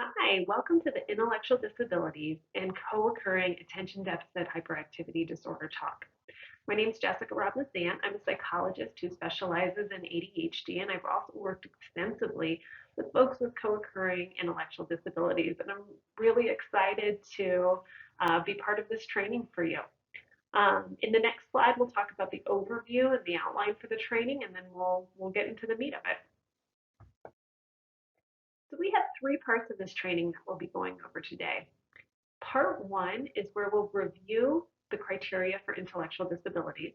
Hi, welcome to the Intellectual Disabilities and Co-occurring Attention Deficit Hyperactivity Disorder talk. My name is Jessica Roblesant. I'm a psychologist who specializes in ADHD, and I've also worked extensively with folks with co-occurring intellectual disabilities, and I'm really excited to be part of this training for you. In the next slide, we'll talk about the overview and the outline for the training, and then we'll get into the meat of it. So we have three parts of this training that we'll be going over today. Part one is where we'll review the criteria for intellectual disabilities.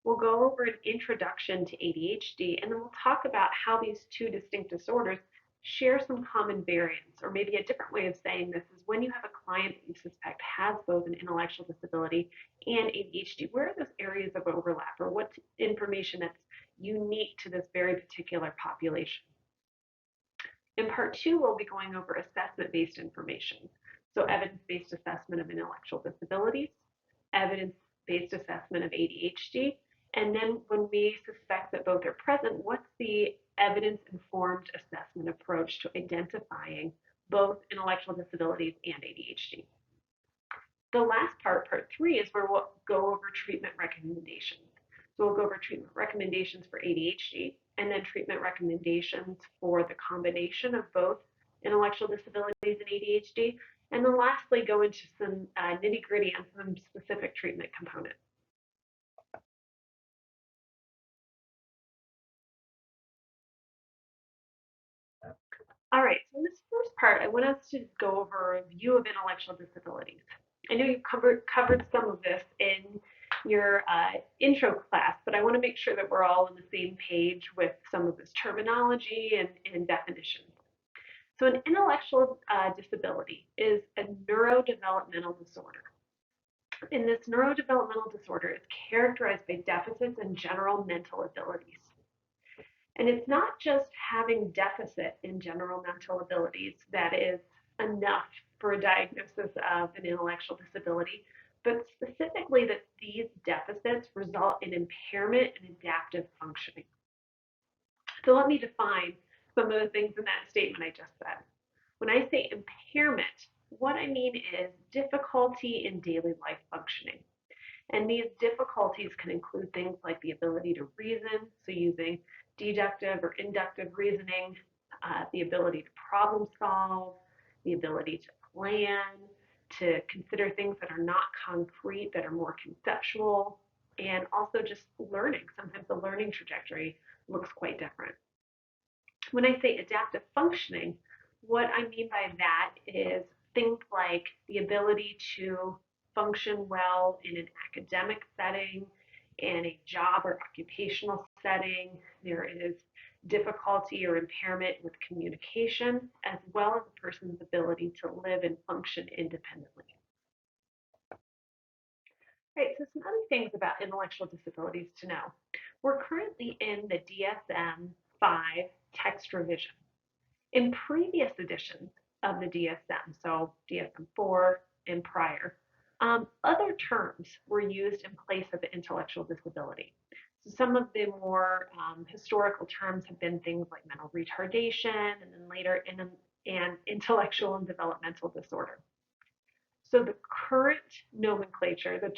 We'll go over an introduction to ADHD, and then we'll talk about how these two distinct disorders share some common variants, or maybe a different way of saying this is when you have a client that you suspect has both an intellectual disability and ADHD, where are those areas of overlap, or what's information that's unique to this very particular population? In part two, we'll be going over assessment-based information. So evidence-based assessment of intellectual disabilities, evidence-based assessment of ADHD, and then when we suspect that both are present, what's the evidence-informed assessment approach to identifying both intellectual disabilities and ADHD? The last part, part three, is where we'll go over treatment recommendations. So we'll go over treatment recommendations for ADHD and then treatment recommendations for the combination of both intellectual disabilities and ADHD. And then lastly, go into some nitty-gritty on some specific treatment components. All right, so in this first part, I want us to go over a view of intellectual disabilities. I know you covered some of this in your intro class, but I want to make sure that we're all on the same page with some of this terminology and definitions. So an intellectual disability is a neurodevelopmental disorder. And this neurodevelopmental disorder is characterized by deficits in general mental abilities. And it's not just having deficit in general mental abilities that is enough for a diagnosis of an intellectual disability, but specifically that these deficits result in impairment and adaptive functioning. So let me define some of the things in that statement I just said. When I say impairment, what I mean is difficulty in daily life functioning. And these difficulties can include things like the ability to reason, so using deductive or inductive reasoning, the ability to problem solve, the ability to plan, to consider things that are not concrete, that are more conceptual, and also just learning. Sometimes the learning trajectory looks quite different. When I say adaptive functioning, what I mean by that is things like the ability to function well in an academic setting, in a job or occupational setting. There is difficulty or impairment with communication, as well as a person's ability to live and function independently. Right, so some other things about intellectual disabilities to know. We're currently in the DSM-5 text revision. In previous editions of the DSM, so DSM-4 and prior, other terms were used in place of the intellectual disability. So some of the more historical terms have been things like mental retardation, and then later and intellectual and developmental disorder. So the current nomenclature, the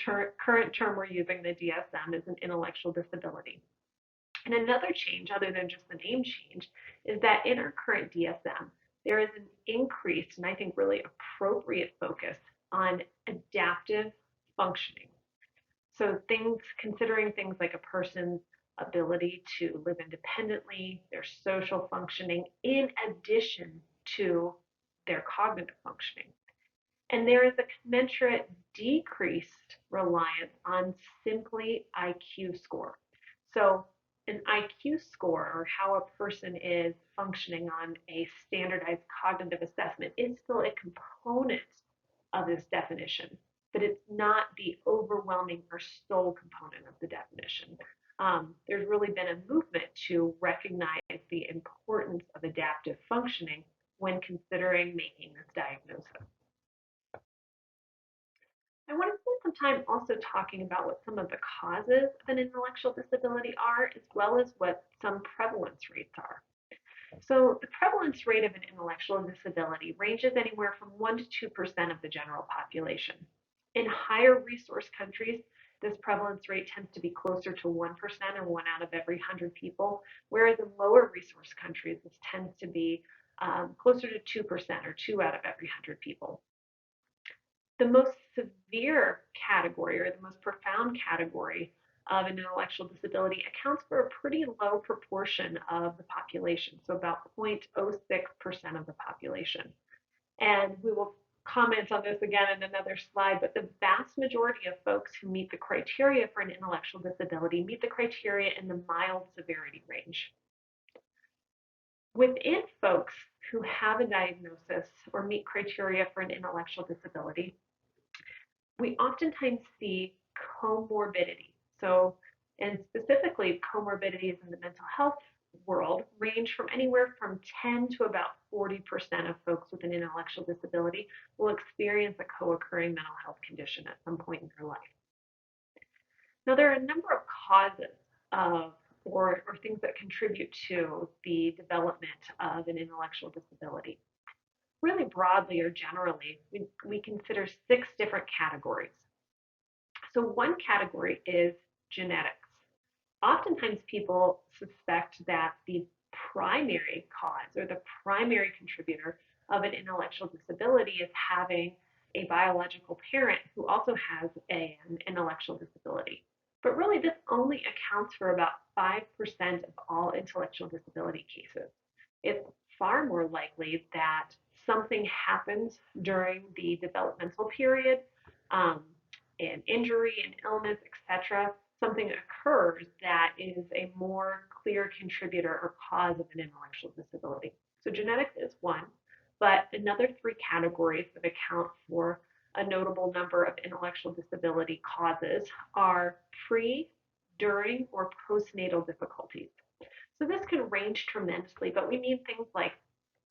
current term we're using, the DSM, is an intellectual disability. And another change, other than just the name change, is that in our current DSM, there is an increased, and I think really appropriate focus on adaptive functioning. So considering things like a person's ability to live independently, their social functioning, in addition to their cognitive functioning. And there is a commensurate decreased reliance on simply IQ score. So an IQ score, or how a person is functioning on a standardized cognitive assessment, is still a component of this definition, but it's not the overwhelming or sole component of the definition. There's really been a movement to recognize the importance of adaptive functioning when considering making this diagnosis. I want to spend some time also talking about what some of the causes of an intellectual disability are, as well as what some prevalence rates are. So the prevalence rate of an intellectual disability ranges anywhere from 1 to 2% of the general population. In higher resource countries, this prevalence rate tends to be closer to 1% or 1 out of every 100 people, whereas in lower resource countries, this tends to be closer to 2% or 2 out of every 100 people. The most severe category or the most profound category of an intellectual disability accounts for a pretty low proportion of the population, so about 0.06% of the population. And we will comment on this again in another slide, but the vast majority of folks who meet the criteria for an intellectual disability meet the criteria in the mild severity range. Within folks who have a diagnosis or meet criteria for an intellectual disability, we oftentimes see comorbidity. So, and specifically comorbidities in the mental health world range from anywhere from 10 to about 40% of folks with an intellectual disability will experience a co-occurring mental health condition at some point in their life. Now, there are a number of causes of or things that contribute to the development of an intellectual disability. Really broadly or generally, we consider 6 different categories. So one category is genetics. Oftentimes people suspect that the primary cause or the primary contributor of an intellectual disability is having a biological parent who also has an intellectual disability. But really, this only accounts for about 5% of all intellectual disability cases. It's far more likely that something happens during the developmental period, an injury, an illness, etc. Something occurs that is a more clear contributor or cause of an intellectual disability. So genetics is one, but another 3 categories that account for a notable number of intellectual disability causes are pre, during, or postnatal difficulties. So this can range tremendously, but we mean things like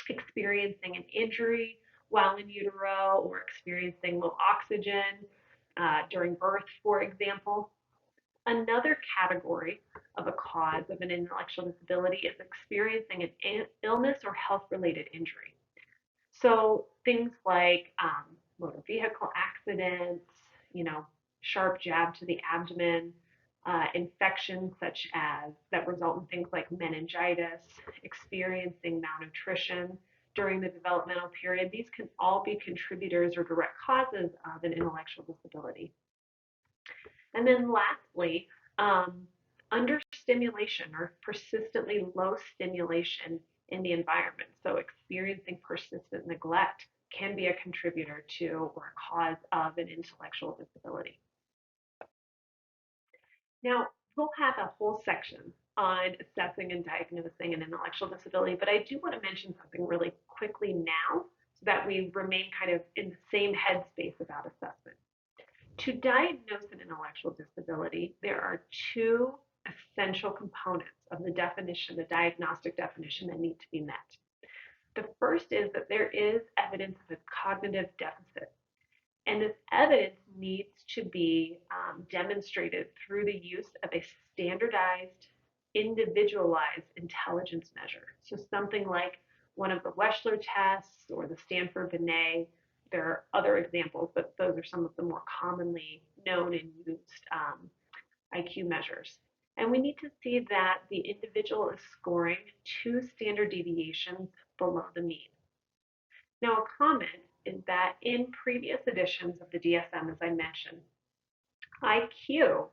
experiencing an injury while in utero or experiencing low oxygen during birth, for example. Another category of a cause of an intellectual disability is experiencing an illness or health-related injury. So things like motor vehicle accidents, sharp jab to the abdomen, infections such as that result in things like meningitis, experiencing malnutrition during the developmental period. These can all be contributors or direct causes of an intellectual disability. And then lastly, understimulation or persistently low stimulation in the environment. So experiencing persistent neglect can be a contributor to or a cause of an intellectual disability. Now, we'll have a whole section on assessing and diagnosing an intellectual disability, but I do want to mention something really quickly now so that we remain kind of in the same headspace about assessment. To diagnose an intellectual disability, there are 2 essential components of the definition, the diagnostic definition, that need to be met. The first is that there is evidence of a cognitive deficit, and this evidence needs to be demonstrated through the use of a standardized, individualized intelligence measure. So something like one of the Wechsler tests or the Stanford-Binet. There are other examples, but those are some of the more commonly known and used IQ measures. And we need to see that the individual is scoring 2 standard deviations below the mean. Now, a comment is that in previous editions of the DSM, as I mentioned, IQ,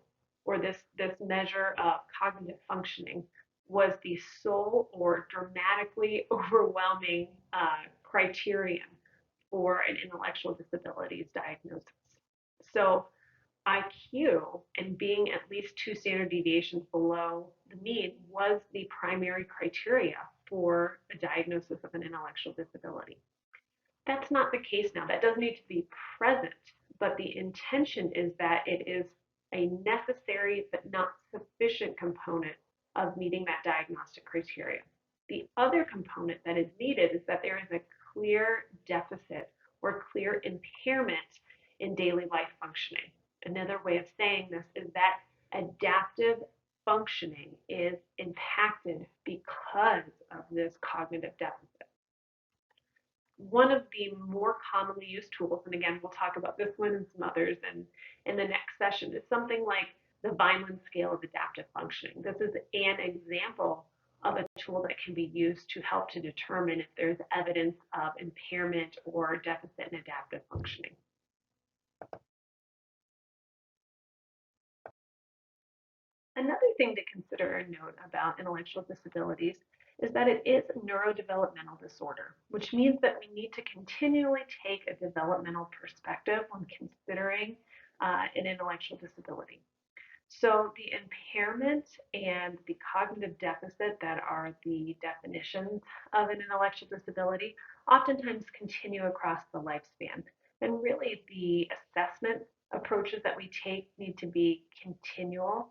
or this measure of cognitive functioning, was the sole or dramatically overwhelming criterion for an intellectual disabilities diagnosis. So IQ and being at least 2 standard deviations below the mean was the primary criteria for a diagnosis of an intellectual disability. That's not the case now. That does need to be present, but the intention is that it is a necessary but not sufficient component of meeting that diagnostic criteria. The other component that is needed is that there is a clear deficit or clear impairment in daily life functioning. Another way of saying this is that adaptive functioning is impacted because of this cognitive one of the more commonly used tools, and again, we'll talk about this one and some others in the next session, is something like the Vineland scale of adaptive functioning. This is an example of a tool that can be used to help to determine if there's evidence of impairment or deficit in adaptive functioning. Another thing to consider and note about intellectual disabilities is that it is a neurodevelopmental disorder, which means that we need to continually take a developmental perspective when considering an intellectual disability. So the impairment and the cognitive deficit that are the definitions of an intellectual disability oftentimes continue across the lifespan. And really the assessment approaches that we take need to be continual,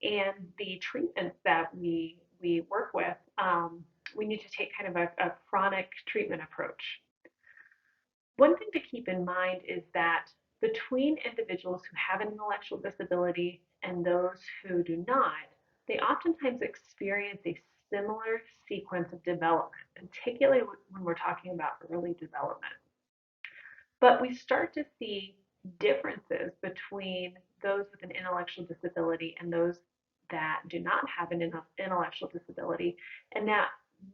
and the treatments that we work with, we need to take kind of a chronic treatment approach. One thing to keep in mind is that between individuals who have an intellectual disability and those who do not, they oftentimes experience a similar sequence of development, particularly when we're talking about early development. But we start to see differences between those with an intellectual disability and those that do not have an intellectual disability, and that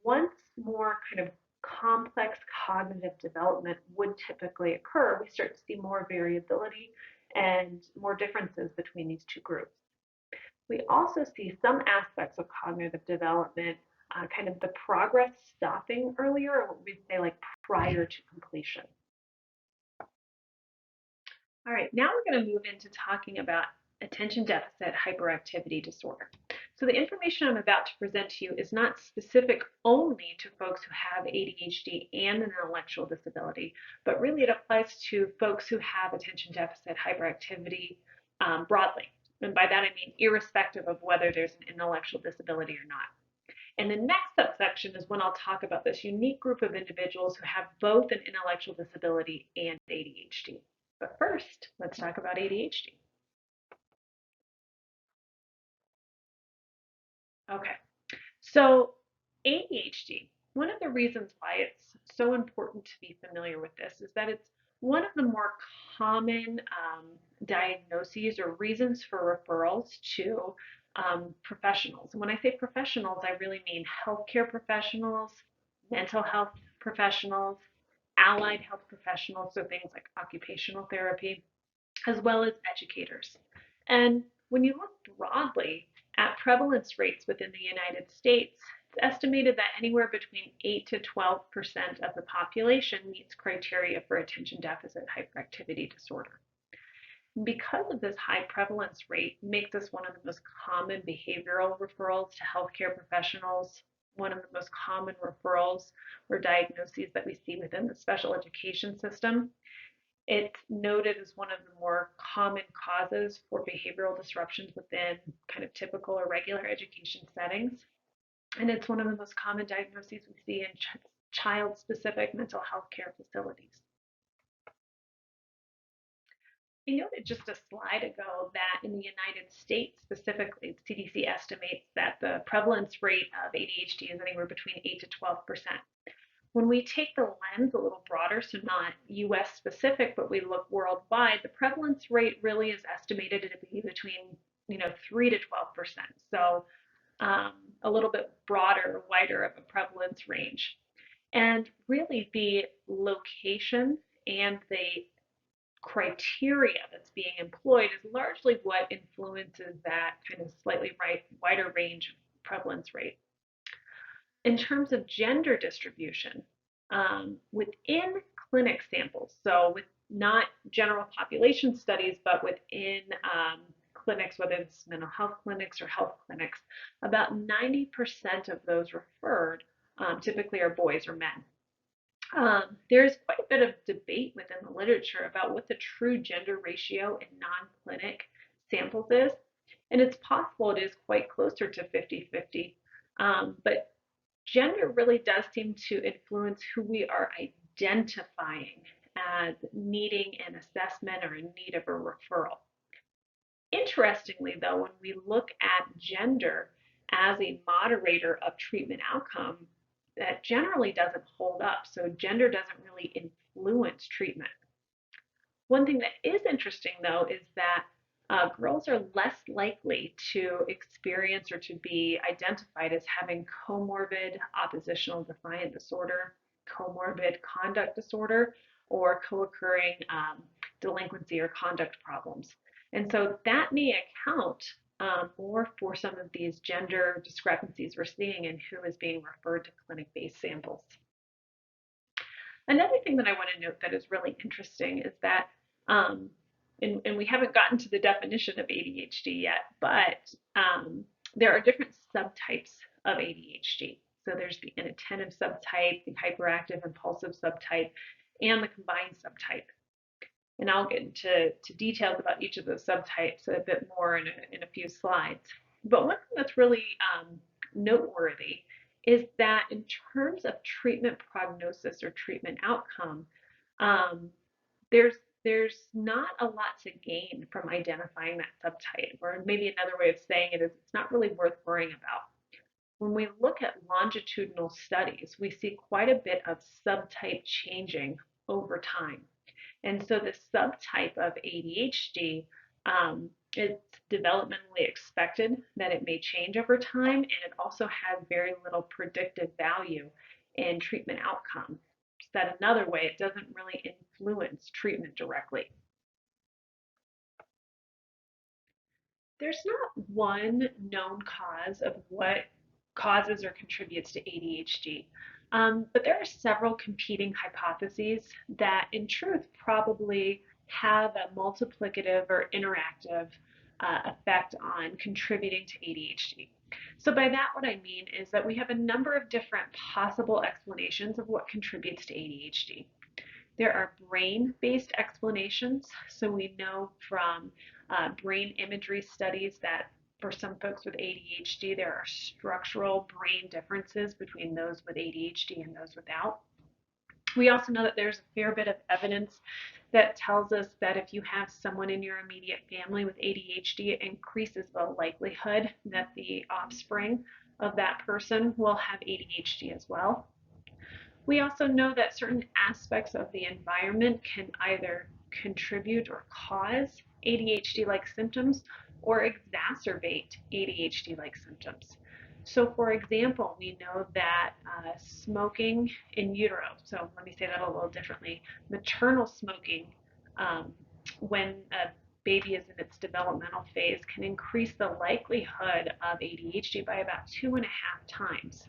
once more kind of complex cognitive development would typically occur, we start to see more variability and more differences between these two groups. We also see some aspects of cognitive development, kind of the progress stopping earlier, or what we'd say like prior to completion. All right, now we're going to move into talking about attention deficit hyperactivity disorder. So the information I'm about to present to you is not specific only to folks who have ADHD and an intellectual disability, but really it applies to folks who have attention deficit hyperactivity broadly. And by that I mean irrespective of whether there's an intellectual disability or not. And the next subsection is when I'll talk about this unique group of individuals who have both an intellectual disability and ADHD. But first, let's talk about ADHD. Okay, so ADHD, one of the reasons why it's so important to be familiar with this is that it's one of the more common diagnoses or reasons for referrals to professionals. And when I say professionals, I really mean healthcare professionals, mental health professionals, allied health professionals, so things like occupational therapy, as well as educators. And when you look broadly at prevalence rates within the United States, it's estimated that anywhere between 8 to 12% of the population meets criteria for attention deficit hyperactivity disorder. Because of this high prevalence rate, makes this one of the most common behavioral referrals to healthcare professionals, one of the most common referrals or diagnoses that we see within the special education system. It's noted as one of the more common causes for behavioral disruptions within kind of typical or regular education settings. And it's one of the most common diagnoses we see in child-specific mental health care facilities. I noted just a slide ago that in the United States specifically, the CDC estimates that the prevalence rate of ADHD is anywhere between 8 to 12%. When we take the lens a little broader, so not US specific, but we look worldwide, the prevalence rate really is estimated to be between 3 to 12%. So a little bit broader, wider of a prevalence range. And really the location and the criteria that's being employed is largely what influences that kind of slightly wider range of prevalence rate. In terms of gender distribution, within clinic samples, so with not general population studies, but within clinics, whether it's mental health clinics or health clinics, about 90% of those referred typically are boys or men. There's quite a bit of debate within the literature about what the true gender ratio in non-clinic samples is, and it's possible it is quite closer to 50-50, but gender really does seem to influence who we are identifying as needing an assessment or in need of a referral. Interestingly, though, when we look at gender as a moderator of treatment outcome, that generally doesn't hold up. So gender doesn't really influence treatment. One thing that is interesting, though, is that girls are less likely to experience or to be identified as having comorbid oppositional defiant disorder, comorbid conduct disorder, or co-occurring delinquency or conduct problems. And so that may account more for some of these gender discrepancies we're seeing in who is being referred to clinic-based samples. Another thing that I want to note that is really interesting is that, and we haven't gotten to the definition of ADHD yet, but there are different subtypes of ADHD. So there's the inattentive subtype, the hyperactive impulsive subtype, and the combined subtype. And I'll get into details about each of those subtypes a bit more in a few slides. But one thing that's really noteworthy is that in terms of treatment prognosis or treatment outcome, there's not a lot to gain from identifying that subtype, or maybe another way of saying it is it's not really worth worrying about. When we look at longitudinal studies, we see quite a bit of subtype changing over time. And so the subtype of ADHD, it's developmentally expected that it may change over time, and it also has very little predictive value in treatment outcome. Said another way, it doesn't really influence treatment directly. There's not one known cause of what causes or contributes to ADHD, but there are several competing hypotheses that in truth probably have a multiplicative or interactive effect on contributing to ADHD. So by that, what I mean is that we have a number of different possible explanations of what contributes to ADHD. There are brain-based explanations. So we know from brain imagery studies that for some folks with ADHD, there are structural brain differences between those with ADHD and those without. We also know that there's a fair bit of evidence that tells us that if you have someone in your immediate family with ADHD, it increases the likelihood that the offspring of that person will have ADHD as well. We also know that certain aspects of the environment can either contribute or cause ADHD-like symptoms or exacerbate ADHD-like symptoms. So for example, we know that smoking in utero, so let me say that a little differently, maternal smoking when a baby is in its developmental phase can increase the likelihood of ADHD by about 2.5 times.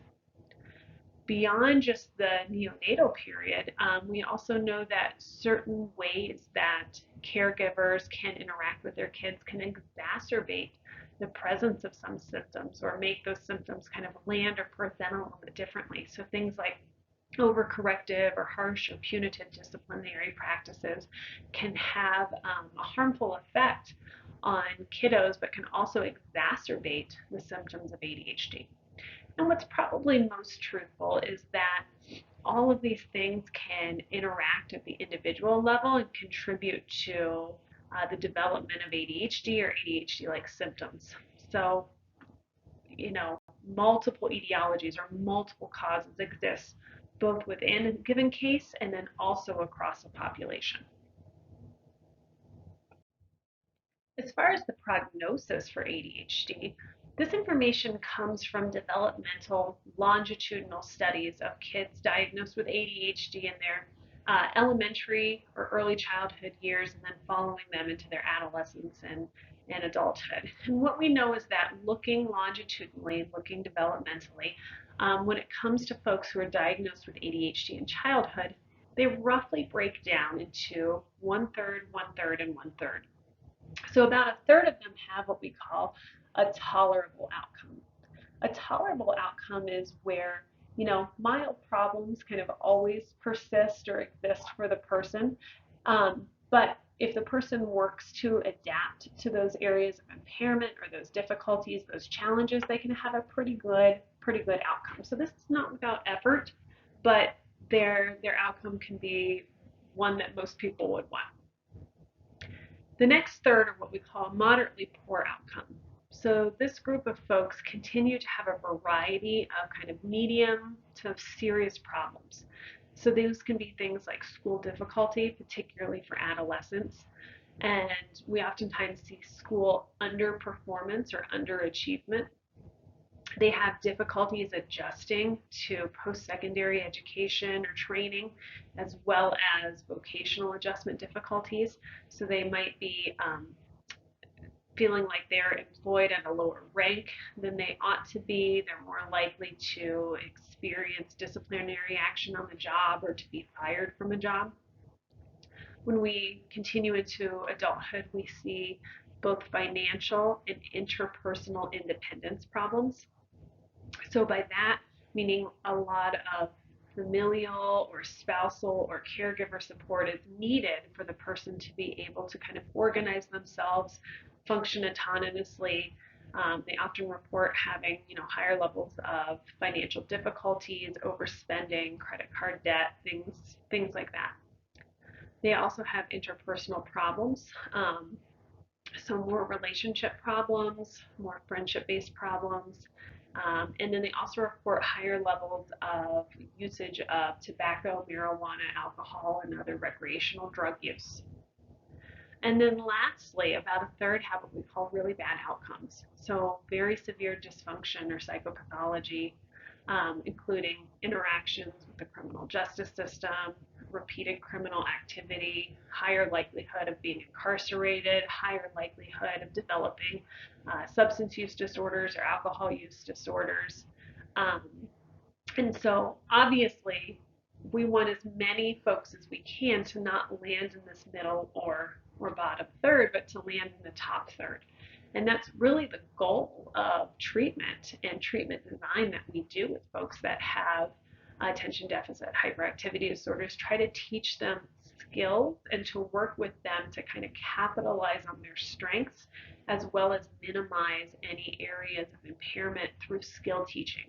Beyond just the neonatal period, we also know that certain ways that caregivers can interact with their kids can exacerbate the presence of some symptoms or make those symptoms kind of land or present a little bit differently. So things like overcorrective or harsh or punitive disciplinary practices can have a harmful effect on kiddos, but can also exacerbate the symptoms of ADHD. And what's probably most truthful is that all of these things can interact at the individual level and contribute to the development of ADHD or ADHD-like symptoms. So, multiple etiologies or multiple causes exist both within a given case and then also across a population. As far as the prognosis for ADHD, this information comes from developmental longitudinal studies of kids diagnosed with ADHD in their elementary or early childhood years and then following them into their adolescence and adulthood. And what we know is that looking longitudinally, looking developmentally, when it comes to folks who are diagnosed with ADHD in childhood, they roughly break down into 1/3, 1/3, and 1/3. So about 1/3 of them have what we call a tolerable outcome. A tolerable outcome is where, mild problems kind of always persist or exist for the person. But if the person works to adapt to those areas of impairment or those difficulties, those challenges, they can have a pretty good outcome. So this is not without effort, but their outcome can be one that most people would want. The next third are what we call moderately poor outcome. So this group of folks continue to have a variety of kind of medium to serious problems. So those can be things like school difficulty, particularly for adolescents. And we oftentimes see school underperformance or underachievement. They have difficulties adjusting to post-secondary education or training, as well as vocational adjustment difficulties. So they might be feeling like they're employed at a lower rank than they ought to be. They're more likely to experience disciplinary action on the job or to be fired from a job. When we continue into adulthood, we see both financial and interpersonal independence problems. So by that, meaning a lot of familial or spousal or caregiver support is needed for the person to be able to kind of organize themselves, function autonomously. They often report having, higher levels of financial difficulties, overspending, credit card debt, things like that. They also have interpersonal problems. So more relationship problems, more friendship-based problems. And then they also report higher levels of usage of tobacco, marijuana, alcohol, and other recreational drug use. And then lastly, about a third have what we call really bad outcomes. So very severe dysfunction or psychopathology, including interactions with the criminal justice system, repeated criminal activity, higher likelihood of being incarcerated, higher likelihood of developing substance use disorders or alcohol use disorders. Um, and so obviously we want as many folks as we can to not land in this middle or bottom third, but to land in the top third. And that's really the goal of treatment and treatment design that we do with folks that have attention deficit hyperactivity disorders, try to teach them skills and to work with them to kind of capitalize on their strengths as well as minimize any areas of impairment through skill teaching.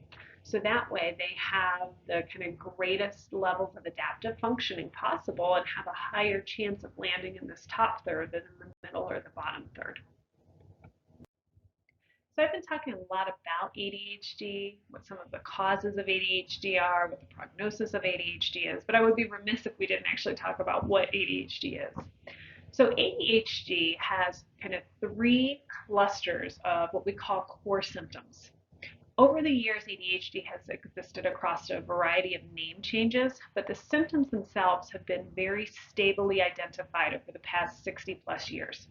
So that way they have the kind of greatest levels of adaptive functioning possible and have a higher chance of landing in this top third than in the middle or the bottom third. So I've been talking a lot about ADHD, what some of the causes of ADHD are, what the prognosis of ADHD is, but I would be remiss if we didn't actually talk about what ADHD is. So ADHD has kind of three clusters of what we call core symptoms. Over the years, ADHD has existed across a variety of name changes, but the symptoms themselves have been very stably identified over the past 60 plus years.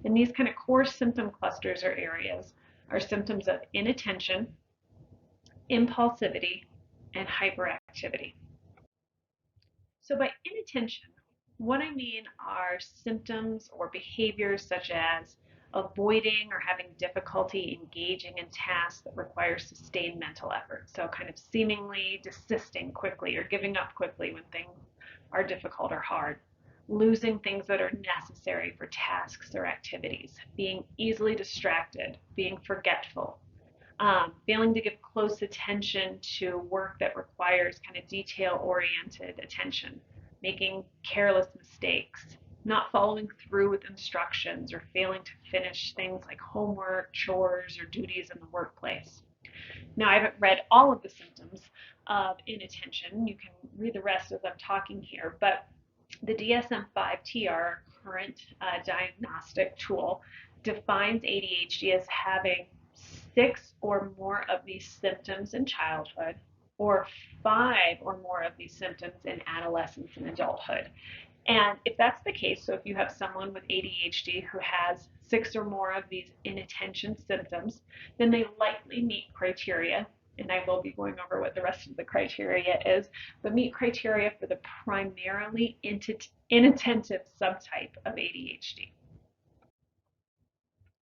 And these kind of core symptom clusters or areas are symptoms of inattention, impulsivity, and hyperactivity. So by inattention, what I mean are symptoms or behaviors such as avoiding or having difficulty engaging in tasks that require sustained mental effort. So kind of seemingly desisting quickly or giving up quickly when things are difficult or hard. Losing things that are necessary for tasks or activities. Being easily distracted. Being forgetful. Failing to give close attention to work that requires kind of detail-oriented attention, making careless mistakes, not following through with instructions, or failing to finish things like homework, chores, or duties in the workplace. Now, I haven't read all of the symptoms of inattention. You can read the rest as I'm talking here, but the DSM-5-TR, current diagnostic tool, defines ADHD as having 6 or more of these symptoms in childhood, or 5 or more of these symptoms in adolescence and adulthood. And if that's the case, so if you have someone with ADHD who has 6 or more of these inattention symptoms, then they likely meet criteria, and I will be going over what the rest of the criteria is, but meet criteria for the primarily inattentive subtype of ADHD.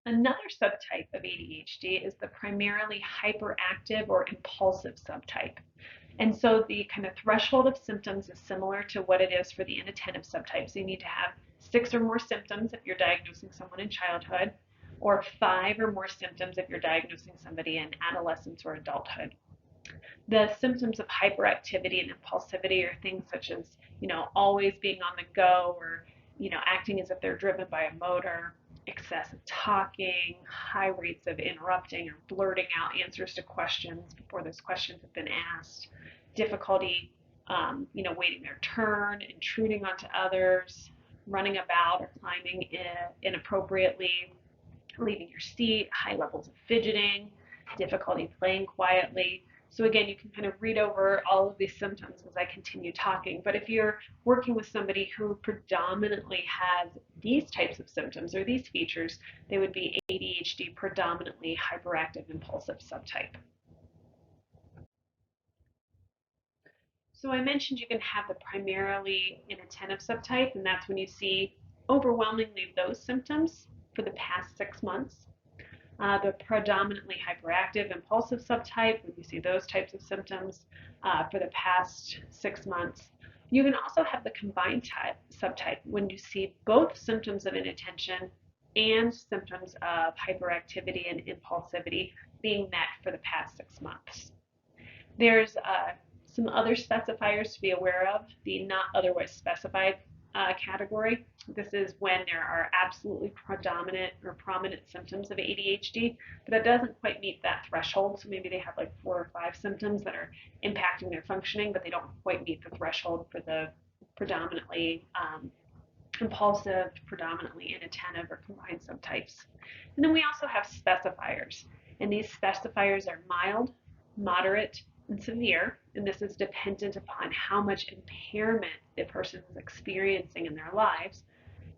Another subtype of ADHD is the primarily hyperactive or impulsive subtype. And so the kind of threshold of symptoms is similar to what it is for the inattentive subtype. So you need to have 6 or more symptoms if you're diagnosing someone in childhood, or 5 or more symptoms if you're diagnosing somebody in adolescence or adulthood. The symptoms of hyperactivity and impulsivity are things such as, always being on the go or, acting as if they're driven by a motor, excessive talking, high rates of interrupting or blurting out answers to questions before those questions have been asked, difficulty, waiting their turn, intruding onto others, running about or climbing inappropriately, leaving your seat, high levels of fidgeting, difficulty playing quietly. So again, you can kind of read over all of these symptoms as I continue talking. But if you're working with somebody who predominantly has these types of symptoms or these features, they would be ADHD predominantly hyperactive impulsive subtype. So I mentioned you can have the primarily inattentive subtype, and that's when you see overwhelmingly those symptoms for the past 6 months. The predominantly hyperactive impulsive subtype, when you see those types of symptoms for the past 6 months. You can also have the combined subtype when you see both symptoms of inattention and symptoms of hyperactivity and impulsivity being met for the past 6 months. There's some other specifiers to be aware of. The not otherwise specified category. This is when there are absolutely predominant or prominent symptoms of ADHD, but that doesn't quite meet that threshold. So maybe they have like 4 or 5 symptoms that are impacting their functioning, but they don't quite meet the threshold for the predominantly impulsive, predominantly inattentive, or combined subtypes. And then we also have specifiers, and these specifiers are mild, moderate, and severe, and this is dependent upon how much impairment the person is experiencing in their lives.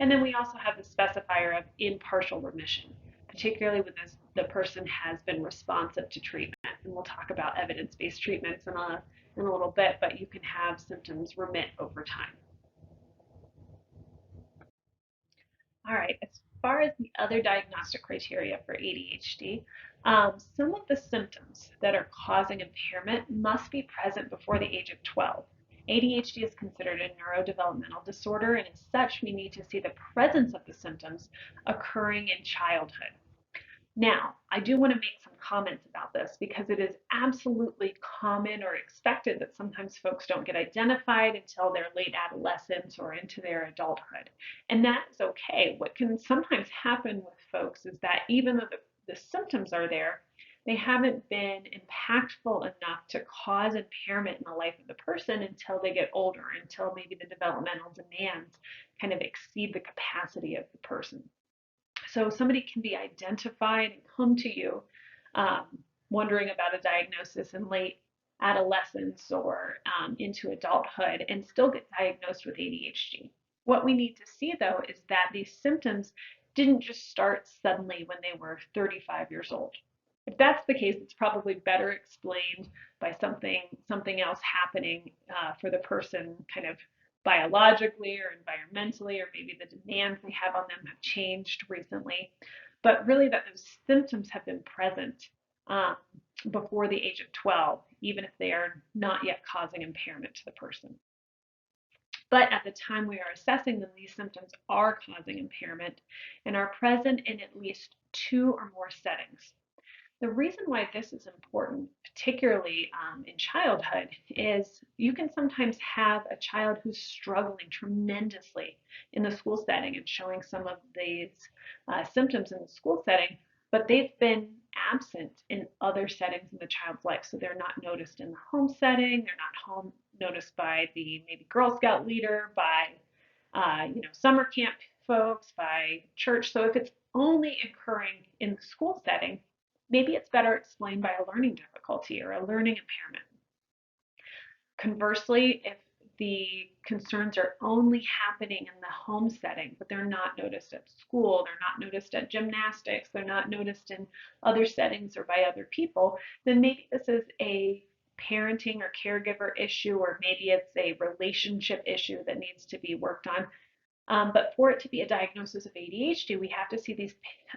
And then we also have the specifier of in partial remission, particularly when the person has been responsive to treatment. And we'll talk about evidence-based treatments in a little bit, but you can have symptoms remit over time. All right, as far as the other diagnostic criteria for ADHD, some of the symptoms that are causing impairment must be present before the age of 12. ADHD is considered a neurodevelopmental disorder, and as such, we need to see the presence of the symptoms occurring in childhood. Now, I do want to make some comments about this because it is absolutely common or expected that sometimes folks don't get identified until their late adolescence or into their adulthood. And that's okay. What can sometimes happen with folks is that even though the symptoms are there, they haven't been impactful enough to cause impairment in the life of the person until they get older, until maybe the developmental demands kind of exceed the capacity of the person. So somebody can be identified and come to you wondering about a diagnosis in late adolescence or into adulthood and still get diagnosed with ADHD. What we need to see, though, is that these symptoms didn't just start suddenly when they were 35 years old. If that's the case, it's probably better explained by something else happening for the person kind of biologically or environmentally, or maybe the demands they have on them have changed recently, but really that those symptoms have been present before the age of 12, even if they are not yet causing impairment to the person. But at the time we are assessing them, these symptoms are causing impairment and are present in at least 2 or more settings. The reason why this is important, particularly in childhood, is you can sometimes have a child who's struggling tremendously in the school setting and showing some of these symptoms in the school setting, but they've been absent in other settings in the child's life. So they're not noticed in the home setting, they're not noticed by the maybe Girl Scout leader, by summer camp folks, by church. So if it's only occurring in the school setting, maybe it's better explained by a learning difficulty or a learning impairment. Conversely, if the concerns are only happening in the home setting, but they're not noticed at school, they're not noticed at gymnastics, they're not noticed in other settings or by other people, then maybe this is a parenting or caregiver issue, or maybe it's a relationship issue that needs to be worked on. But for it to be a diagnosis of ADHD, we have to see these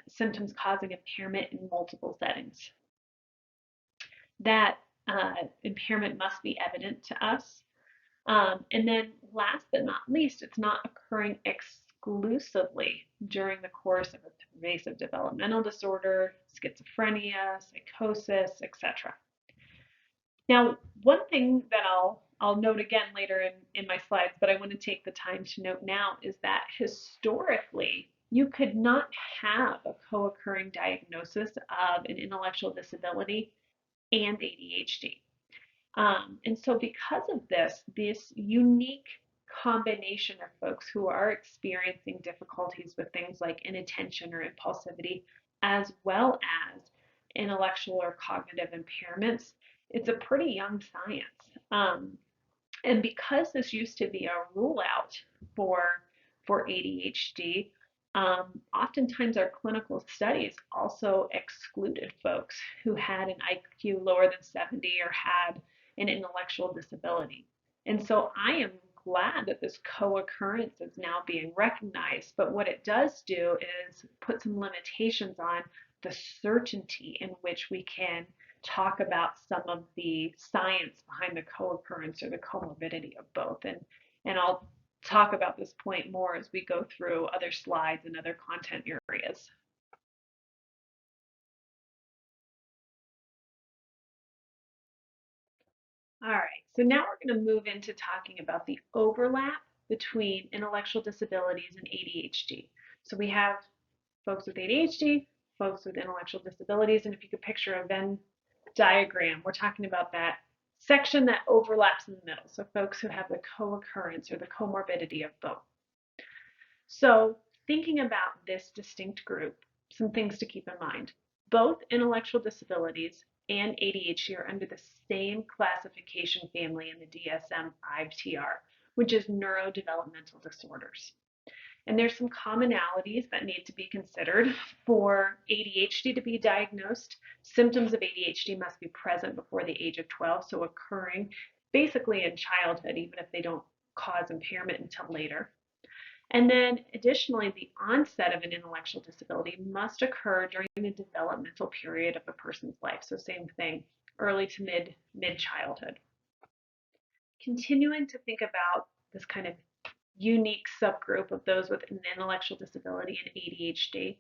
symptoms causing impairment in multiple settings. That impairment must be evident to us. And then last but not least, it's not occurring exclusively during the course of a pervasive developmental disorder, schizophrenia, psychosis, etc. Now, one thing that I'll note again later in my slides, but I want to take the time to note now, is that historically, you could not have a co-occurring diagnosis of an intellectual disability and ADHD. And so because of this unique combination of folks who are experiencing difficulties with things like inattention or impulsivity, as well as intellectual or cognitive impairments, it's a pretty young science. And because this used to be a rule out for ADHD, oftentimes our clinical studies also excluded folks who had an IQ lower than 70 or had an intellectual disability. And so I am glad that this co-occurrence is now being recognized, but what it does do is put some limitations on the certainty in which we can talk about some of the science behind the co-occurrence or the comorbidity of both. And I'll talk about this point more as we go through other slides and other content areas. All right, so now we're going to move into talking about the overlap between intellectual disabilities and ADHD. So we have folks with ADHD, folks with intellectual disabilities, and if you could picture a Venn diagram, we're talking about that section that overlaps in the middle. So folks who have the co-occurrence or the comorbidity of both. So thinking about this distinct group, some things to keep in mind. Both intellectual disabilities and ADHD are under the same classification family in the DSM-5-TR, which is neurodevelopmental disorders. And there's some commonalities that need to be considered. For ADHD to be diagnosed, symptoms of ADHD must be present before the age of 12, so occurring basically in childhood, even if they don't cause impairment until later. And then additionally, the onset of an intellectual disability must occur during the developmental period of a person's life. So same thing, early to mid childhood. Continuing to think about this kind of unique subgroup of those with an intellectual disability and ADHD.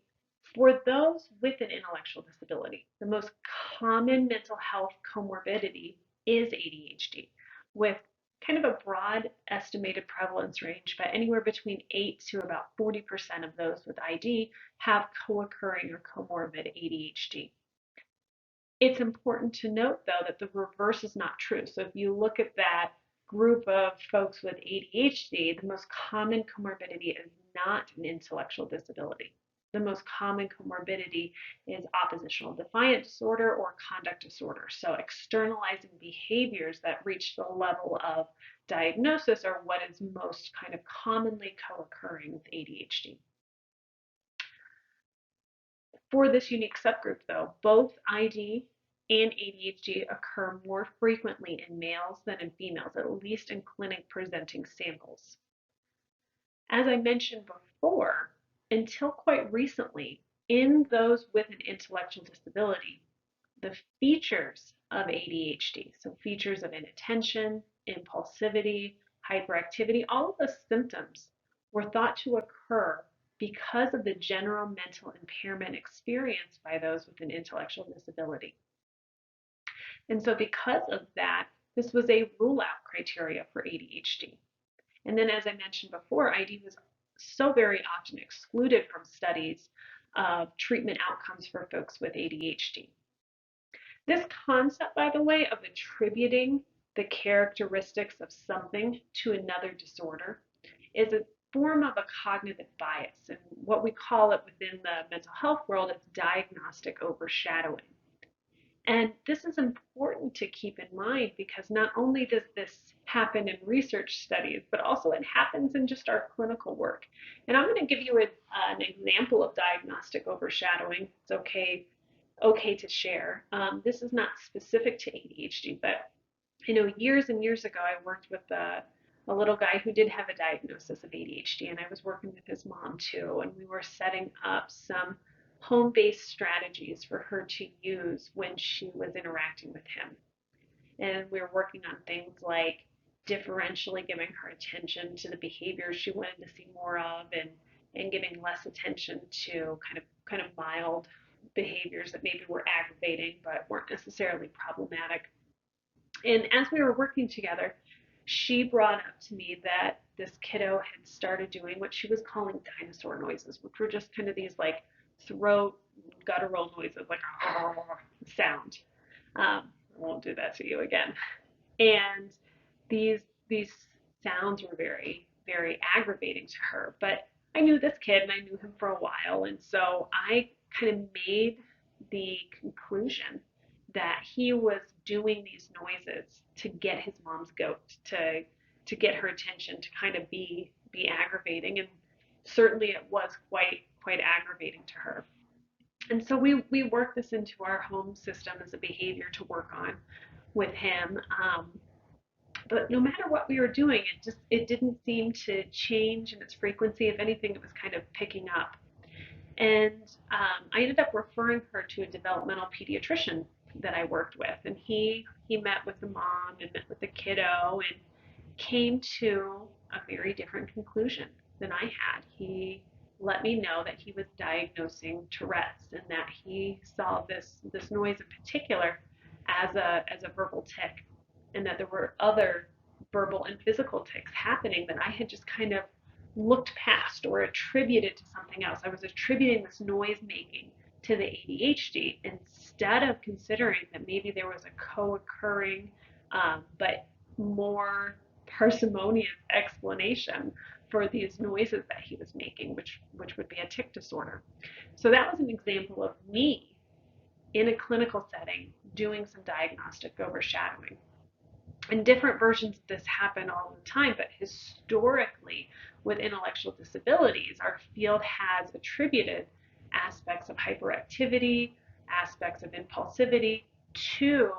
For those with an intellectual disability, the most common mental health comorbidity is ADHD, with kind of a broad estimated prevalence range, but anywhere between 8 to about 40% of those with ID have co-occurring or comorbid ADHD. It's important to note, though, that the reverse is not true. So if you look at that group of folks with ADHD, the most common comorbidity is not an intellectual disability. The most common comorbidity is oppositional defiant disorder or conduct disorder. So externalizing behaviors that reach the level of diagnosis are what is most kind of commonly co-occurring with ADHD. For this unique subgroup, though, both ID and ADHD occur more frequently in males than in females, at least in clinic presenting samples. As I mentioned before, until quite recently, in those with an intellectual disability, the features of ADHD, so features of inattention, impulsivity, hyperactivity, all of the symptoms were thought to occur because of the general mental impairment experienced by those with an intellectual disability. And so because of that, this was a rule out criteria for ADHD. And then as I mentioned before, ID was so very often excluded from studies of treatment outcomes for folks with ADHD. This concept, by the way, of attributing the characteristics of something to another disorder is a form of a cognitive bias. And what we call it within the mental health world is diagnostic overshadowing. And this is important to keep in mind because not only does this happen in research studies, but also it happens in just our clinical work. And I'm going to give you an example of diagnostic overshadowing. It's okay to share. This is not specific to ADHD, but years and years ago, I worked with a little guy who did have a diagnosis of ADHD, and I was working with his mom too, and we were setting up some home-based strategies for her to use when she was interacting with him. And we were working on things like differentially giving her attention to the behaviors she wanted to see more of, and giving less attention to kind of mild behaviors that maybe were aggravating but weren't necessarily problematic. And as we were working together, she brought up to me that this kiddo had started doing what she was calling dinosaur noises, which were just kind of these like throat guttural noises, like a sound. I won't do that to you again. And these these sounds were very aggravating to her. But I knew this kid and I knew him for a while, and so I kind of made the conclusion that he was doing these noises to get his mom's goat, to get her attention, to kind of be aggravating, and certainly it was quite aggravating to her. And so we worked this into our home system as a behavior to work on with him. But no matter what we were doing, it didn't seem to change in its frequency. If anything, it was kind of picking up. And I ended up referring her to a developmental pediatrician that I worked with, and he met with the mom and met with the kiddo and came to a very different conclusion than I had. He let me know that he was diagnosing Tourette's and that he saw this noise in particular as a verbal tic, and that there were other verbal and physical tics happening that I had just kind of looked past or attributed to something else. I was attributing this noise making to the ADHD instead of considering that maybe there was a co-occurring but more parsimonious explanation for these noises that he was making, which would be a tic disorder. So that was an example of me in a clinical setting doing some diagnostic overshadowing. And different versions of this happen all the time, but historically, with intellectual disabilities, our field has attributed aspects of hyperactivity, aspects of impulsivity to,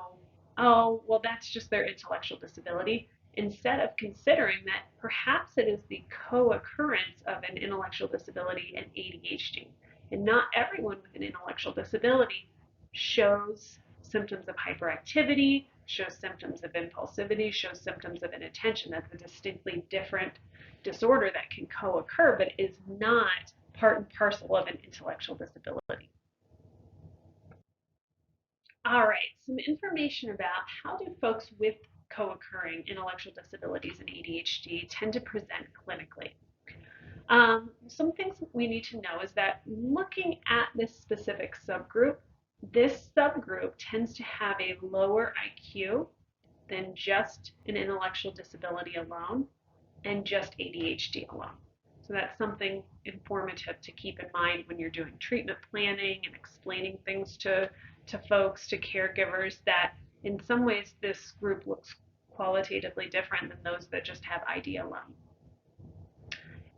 oh, well, that's just their intellectual disability, instead of considering that perhaps it is the co-occurrence of an intellectual disability and ADHD. And not everyone with an intellectual disability shows symptoms of hyperactivity, shows symptoms of impulsivity, shows symptoms of inattention. That's a distinctly different disorder that can co-occur, but is not part and parcel of an intellectual disability. All right, some information about how do folks with co-occurring intellectual disabilities and ADHD tend to present clinically. Some things we need to know is that looking at this specific subgroup, this subgroup tends to have a lower IQ than just an intellectual disability alone and just ADHD alone. So that's something informative to keep in mind when you're doing treatment planning and explaining things to folks, to caregivers, that in some ways this group looks qualitatively different than those that just have ID alone.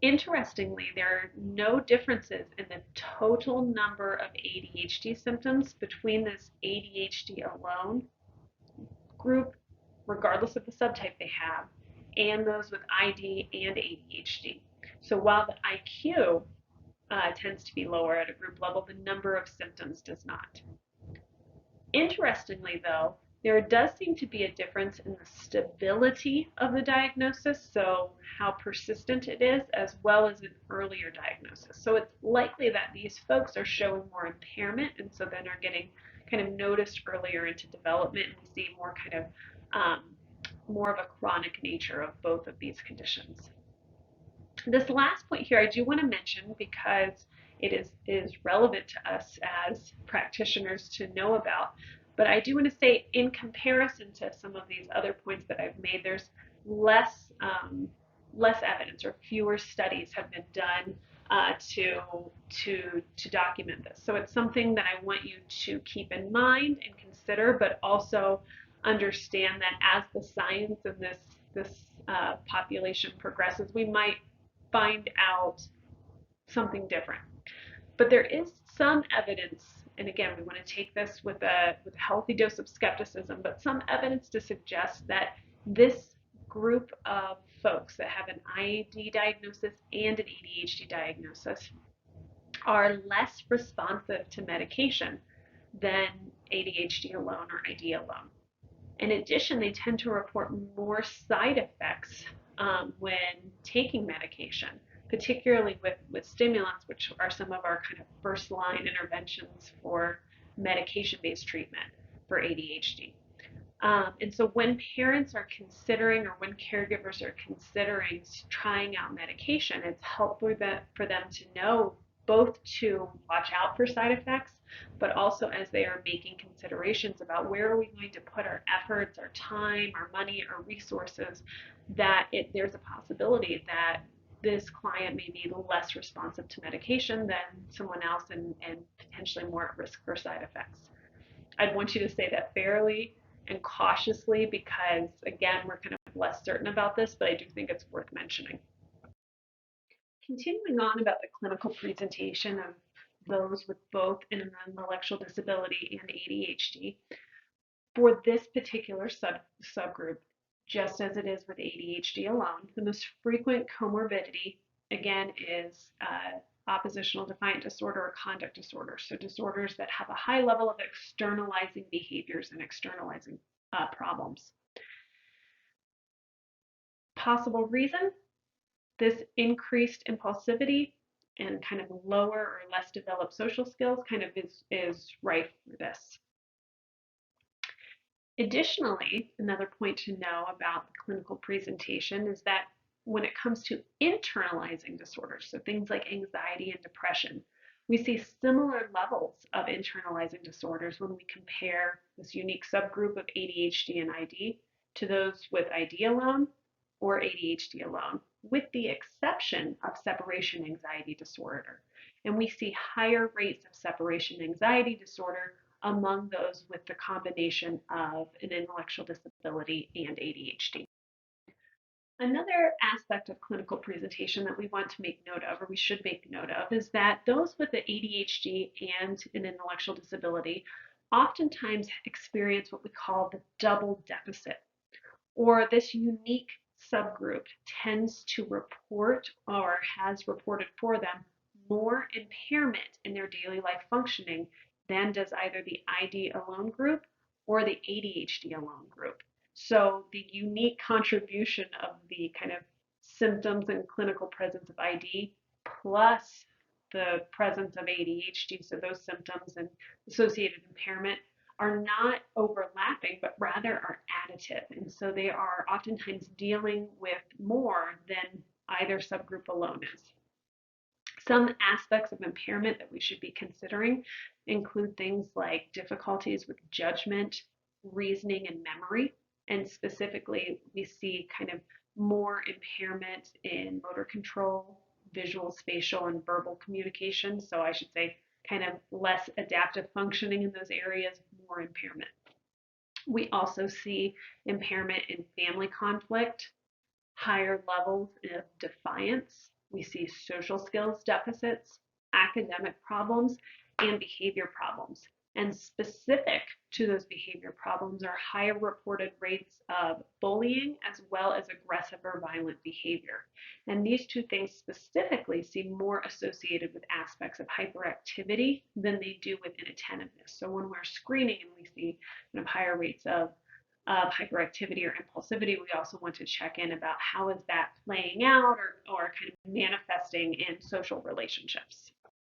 Interestingly, there are no differences in the total number of ADHD symptoms between this ADHD alone group, regardless of the subtype they have, and those with ID and ADHD. So while the IQ tends to be lower at a group level, the number of symptoms does not. Interestingly, though, there does seem to be a difference in the stability of the diagnosis, so how persistent it is, as well as an earlier diagnosis. So it's likely that these folks are showing more impairment, and so then are getting kind of noticed earlier into development, and we see more kind of more of a chronic nature of both of these conditions. This last point here I do want to mention because it is relevant to us as practitioners to know about. But I do want to say, in comparison to some of these other points that I've made, there's less evidence, or fewer studies have been done to document this. So it's something that I want you to keep in mind and consider, but also understand that as the science in this population progresses, we might find out something different. But there is some evidence, and again, we want to take this with a healthy dose of skepticism, but some evidence to suggest that this group of folks that have an ID diagnosis and an ADHD diagnosis are less responsive to medication than ADHD alone or ID alone. In addition, they tend to report more side effects when taking medication, particularly with stimulants, which are some of our kind of first line interventions for medication-based treatment for ADHD. And so when parents are considering or when caregivers are considering trying out medication, it's helpful for them to know both to watch out for side effects, but also as they are making considerations about where are we going to put our efforts, our time, our money, our resources, that there's a possibility that this client may be less responsive to medication than someone else and potentially more at risk for side effects. I'd want you to say that fairly and cautiously because, again, we're kind of less certain about this, but I do think it's worth mentioning. Continuing on about the clinical presentation of those with both an intellectual disability and ADHD, for this particular subgroup, just as it is with ADHD alone, the most frequent comorbidity, again, is oppositional defiant disorder or conduct disorder. So disorders that have a high level of externalizing behaviors and externalizing problems. Possible reason, this increased impulsivity and kind of lower or less developed social skills kind of is rife for this. Additionally, another point to know about the clinical presentation is that when it comes to internalizing disorders, so things like anxiety and depression, we see similar levels of internalizing disorders when we compare this unique subgroup of ADHD and ID to those with ID alone or ADHD alone, with the exception of separation anxiety disorder. And we see higher rates of separation anxiety disorder among those with the combination of an intellectual disability and ADHD. Another aspect of clinical presentation that we want to make note of, or we should make note of, is that those with the ADHD and an intellectual disability oftentimes experience what we call the double deficit, or this unique subgroup tends to report or has reported for them more impairment in their daily life functioning than does either the ID alone group or the ADHD alone group. So the unique contribution of the kind of symptoms and clinical presence of ID plus the presence of ADHD, so those symptoms and associated impairment are not overlapping, but rather are additive. And so they are oftentimes dealing with more than either subgroup alone is. Some aspects of impairment that we should be considering include things like difficulties with judgment, reasoning, and memory. And specifically, we see kind of more impairment in motor control, visual, spatial, and verbal communication. So I should say kind of less adaptive functioning in those areas, more impairment. We also see impairment in family conflict, higher levels of defiance. We see social skills deficits, academic problems, and behavior problems. And specific to those behavior problems are higher reported rates of bullying as well as aggressive or violent behavior. And these two things specifically seem more associated with aspects of hyperactivity than they do with inattentiveness. So when we're screening and we see kind of higher rates of hyperactivity or impulsivity, we also want to check in about how is that playing out or kind of manifesting in social relationships.